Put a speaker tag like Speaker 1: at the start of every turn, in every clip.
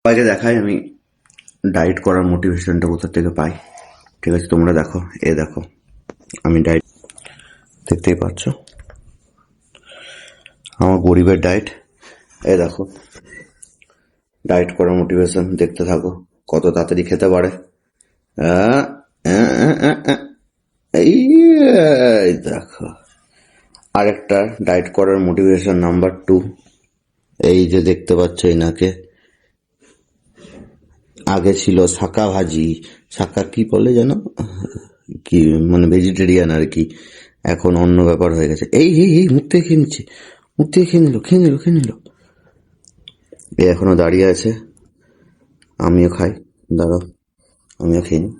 Speaker 1: সবাইকে দেখাই আমি ডায়েট করার মোটিভেশনটা কোথা থেকে পাই। ঠিক আছে, তোমরা দেখো, দেখো আমি ডায়েট, দেখতেই পাচ্ছ আমার গরিবের ডায়েট। দেখো ডায়েট করার মোটিভেশন, দেখতে থাকো কত তাড়াতাড়ি খেতে পারে। এই দেখো আরেকটা ডায়েট করার মোটিভেশন নাম্বার 2। এই যে দেখতে পাচ্ছ এনাকে, আগে ছিল শাকা ভাজি, শাকা কি বলে যেন, কি মানে ভেজিটেরিয়ান আর কি, এখন অন্য ব্যাপার হয়ে গেছে। এই এই এই মুখ থেকে খেয়ে নিচ্ছে, মুখ থেকে খেয়ে নিল। এ এখনো দাঁড়িয়ে আছে, আমিও খাই, দাঁড়াও আমিও খেয়ে নিই।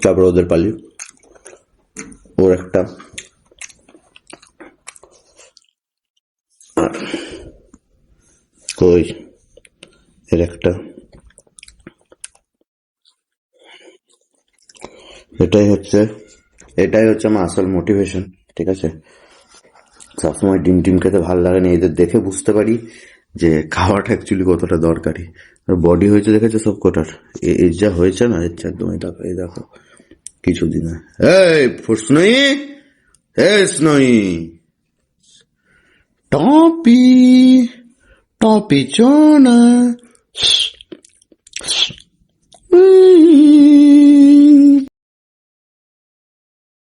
Speaker 1: তারপর ওদের পালি, ওর একটা কই, এর একটা, এটাই হচ্ছে আমার আসল মোটিভেশন। ঠিক আছে, সবসময় ডিম টিম খেতে ভালো লাগে না, এদের দেখে বুঝতে পারি যে খাওয়াটা অ্যাকচুয়ালি কতটা দরকারি। আর বডি হয়েছে দেখেছো সব কটার, এর যা হয়েছে না, এর যা একদম, এই দেখো কিছুদিন। এই স্নোই, স্নোই, টপি, টপি চোনা,